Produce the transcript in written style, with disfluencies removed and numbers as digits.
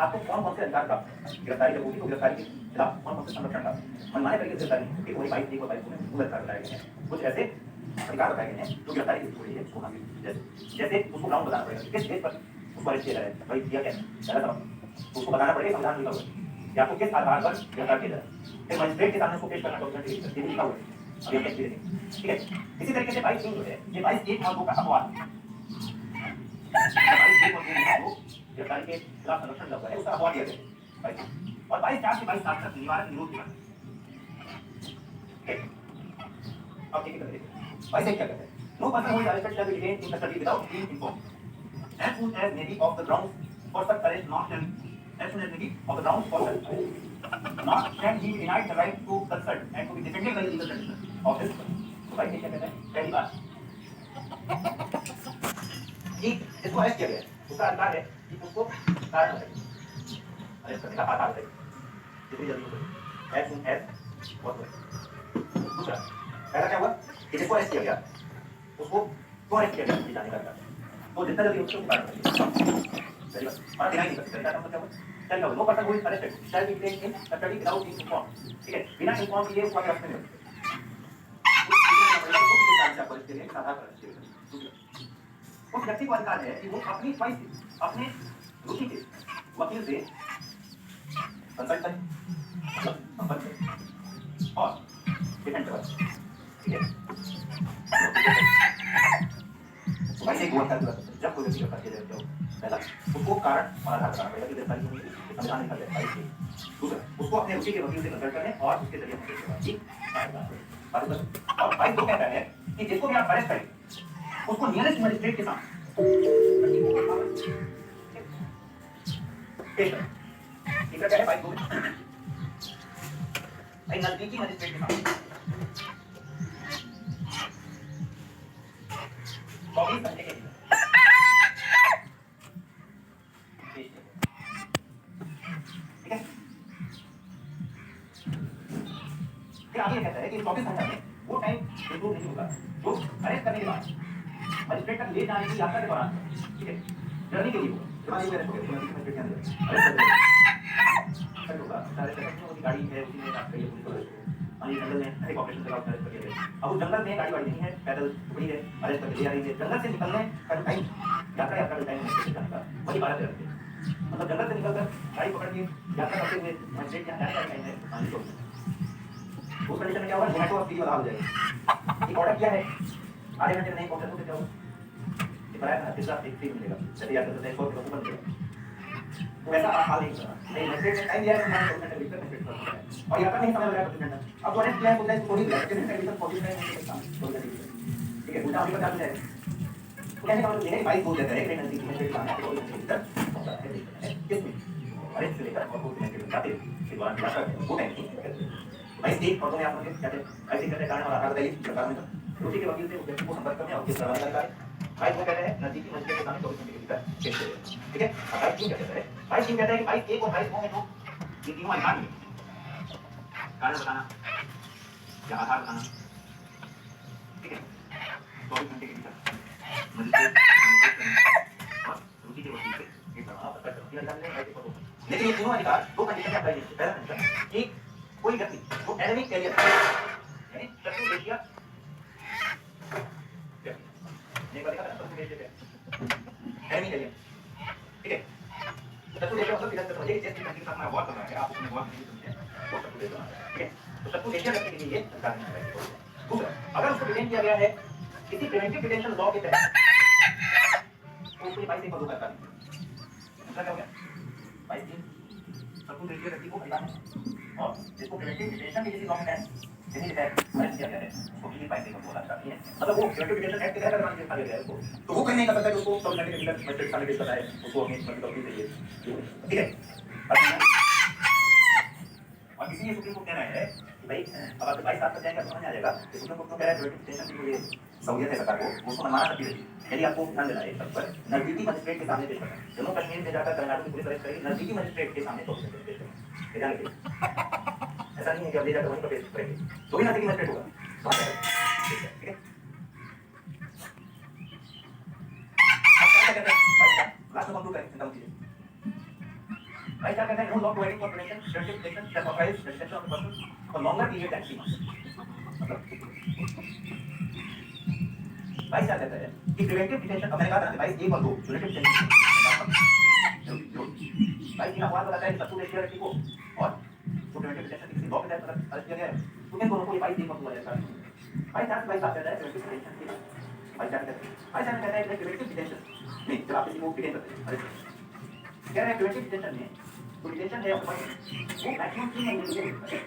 आपको कौन-कौन से अधिकार प्राप्त हैं। गिरफ्तारी जब होगी तो गिरफ्तारी के खिलाफ कौन-कौन से संरक्षण प्राप्त, मनमाने तरीके से गिरफ्तारी एक वही 22 और 22 में मूल अधिकार बताए गए हैं। कुछ ऐसे अधिकार बताए गए हैं जो गिरफ्तारी की हुई है उसको हासिल जैसे उसको ग्राउंड बताना पड़ेगा किस बेस पर उसको अरेस्ट किया जा रहा है, भाई किया क्या है, पहला सवाल उसको बताना पड़ेगा संविधान लिखा हुआ है या आपको किस आधार पर गिरफ्तार किया जा रहा है, फिर मजिस्ट्रेट के सामने उसको पेश करना डॉक्यूमेंट लिखा हुआ है, अभी हम देखेंगे, ठीक है। इसी तरीके से 22 जो है ये 22 और 2 का अपवाद 22 और 2 गिरफ्तारी के खिलाफ संरक्षण लगा है उसका अपवाद दिया गया है और 22 से 22 तक निवारक निरोध की बात है। अब देखिए वैसे क्या कहते हैं, no person who is arrested shall be detained in custody without being informed as soon as may be of the grounds for such arrest not shall as soon as may be of the grounds for such arrest not shall he be denied the right to consult and to be defended by the legal condition of this person। तो भाई क्या कहते हैं, पहली बात कि इसको arrest किया गया है उसका अधिकार है कि उसको कारण बताइए, अरेस्ट करने का आधार बताइए जितनी जल्दी हो सके as soon as possible। दूसरा पहला क्या हुआ कि जिसको अरेस्ट किया गया उसको क्यों अरेस्ट किया गया ये जानने का अधिकार, तो जितना जल्दी उसको कारण बताइए, सही बात। और डिनाई नहीं कर सकते, क्या मतलब क्या हुआ, चल लो no person who is arrested shall be detained in custody without being informed, ठीक है, बिना इन्फॉर्म किए उसको अरेस्ट नहीं होता उस व्यक्ति को अधिकार है कि वो अपनी च्वाइस से अपने रुचि के वकील से कंसल्ट करे, संपर्क करे और डिफेंड करे, ठीक है। भाई एक वर्ड कर जब कोई व्यक्ति गिरफ्तार किया जाए तो पहला उसको कारण और आधार बताना पड़ेगा कि गिरफ्तारी होगी संविधान लिखा गया है। दूसरा उसको अपने रुचि के वकील से कंसल्ट करने और उसके जरिए और भाई तो कहता है कि जिसको भी आप अरेस्ट करें उसको नियरेस्ट मजिस्ट्रेट के सामने पेश करें, तीसरा क्या है भाई दो नजदीकी मजिस्ट्रेट के सामने 24 घंटे के लिए ठीक है। फिर आगे कहता है कि 24 घंटे में वो टाइम इंक्लूड नहीं होगा जो अरेस्ट करने के बाद मजिस्ट्रेट तक ले जाने की यात्रा के दौरान, ठीक है, जर्नी के लिए होगा गाड़ी है उसी में रात करिए पुलिस और जंगल में हर एक ऑपरेशन चला अरेस्ट कर लिया। अब उस जंगल में गाड़ी वाड़ी नहीं है, पैदल टुकड़ी है, अरेस्ट करके ले आ रही है। जंगल से निकलने का टाइम यात्रा का टाइम वही 12 से रखते हैं, मतलब जंगल से निकलकर गाड़ी पकड़ के यात्रा करते हुए मजिस्ट्रेट यहाँ जाने का टाइम है 5 उस कंडीशन में क्या होगा, जोमेटो और स्विगी वाला हो जाएगा। एक ऑर्डर किया है आधे घंटे में नहीं पहुंचा तो क्या होगा, ये बनाया था पिज्जा एक फ्री मिलेगा, जैसे याद करते हैं 100 रुपये कूपन मिलेगा, तो वैसा आप हाल नहीं करना नहीं। मजिस्ट्रेट ने टाइम दिया है तो 2 घंटे लिखकर मजिस्ट्रेट कर सकता है और यात्रा नहीं समझ रहा है 25 घंटा, अब तो अरेस्ट किया है तो थोड़ी देर कितने टाइम तक 40 मिनट के काम 2 घंटे, ठीक है, उल्टा आगे बता दिया है। तो कहने का मतलब ये है कि 22 बोल देता है कि नजदीक मजिस्ट्रेट के सामने 2 घंटे तक पहुंचा है किसमें अरेस्ट से लेकर और 2 घंटे तक जाते के दौरान यात्रा वो टाइम नहीं भाई एक और तो मैं आप लोग कहते हैं ऐसे करने कारण और आधार बताइए सरकार में तो रुचि के वकील से उस व्यक्ति को संपर्क करने और किस तरह का भाई वो कहते हैं नजदीकी मजिस्ट्रेट के सामने 24 घंटे के भीतर पेश करें, ठीक है। भाई क्यों कहते हैं, भाई क्यों कहते हैं कि भाई 1 और 22 में तो ये तीनों अधिकार हैं, कारण बताना या आधार बताना, ठीक है, 24 घंटे के भीतर मजिस्ट्रेट और रुचि के वकील से ये प्रमाण पत्र करती है। लेकिन ये तीनों अधिकार 2 कंडीशन अप्लाई है। पहला कंडीशन कि कोई व्यक्ति जो एनिमिक कैरियर यानी शत्रु देशीय एक बार देखा था शत्रु देशीय एनिमी कैरियर, ठीक है, शत्रु देशीय मतलब किधर से समझिए जिस कंट्री के साथ में वॉर कर रहा है आप उसमें वॉर नहीं समझे वो शत्रु देशीय, ठीक है, तो शत्रु देशीय व्यक्ति के लिए सरकार ने है। दूसरा अगर उसको डिटेन किया गया है किसी प्रिवेंटिव डिटेंशन लॉ के तहत तो उसके 22 एक बंदूक करता है। दूसरा क्या हो गया 22 शत्रु देशीय व्यक्ति को अधिकार है और जिसको प्रिवेंटिव डिटेंशन के किसी लॉ में है यही है अरेस्ट किया गया है उसको भी 22 एक बंदूक करता है, मतलब वो प्रिवेंटिव डिटेंशन एक्ट के तहत अगर मान लीजिए दिया गया है उसको तो वो कहीं नहीं कर सकता कि उसको 24 घंटे के भीतर मजिस्ट्रेट सामने पेश करना है, उसको अपनी मर्जी चाहिए, ठीक है। और किसी ये सुप्रीम कोर्ट कह रहा है कि भाई अब आप 22 साल तक जाएंगे समझ आ जाएगा कि सुप्रीम कोर्ट तो कह रहा है प्रिवेंटिव डिटेंशन की जो सहूलियत है सरकार को उसको मनमाना सकती है। यदि आपको ध्यान देना है सब पर नजदीकी मजिस्ट्रेट के सामने पेश करना है, जम्मू कश्मीर में जाकर तमिलनाडु की पुलिस अरेस्ट करेगी नजदीकी मजिस्ट्रेट के सामने 24 घंटे पेश करना है, ऐसा नहीं है कि अब ले जाकर वहीं पर पेश करेंगे तो भी नजदीकी मजिस्ट्रेट होगा, ठीक है। लास्ट में कंक्लूड करें चिंता मत कीजिए, भाई क्या कहता है, no law providing for prevention preventive detention that authorize detention of the person for longer period than 3 months। मतलब भाई क्या कहता है कि प्रिवेंटिव डिटेंशन, अब मैंने कहा था ना भाई 1 और 2 प्रिवेंटिव डिटेंशन भाई तीन अखबार बताता है कि सबको देखिए व्यक्ति को, और जो प्रिवेंटिव डिटेंशन किसी लॉ के तहत अरेस्ट किया गया है, तो इन दोनों को ये भाई 3 month हुआ जाएगा। भाई क्या भाई बात कर रहा है प्रिवेंटिव डिटेंशन की, भाई क्या कहता है, भाई क्या कहता है प्रिवेंटिव डिटेंशन नहीं, जब आप किसी को डिटेन करते हैं अरेस्ट कह रहे हैं प्रिवेंटिव डिटेंशन में, तो डिटेंशन है वो मैक्सिमम 3 महीने के लिए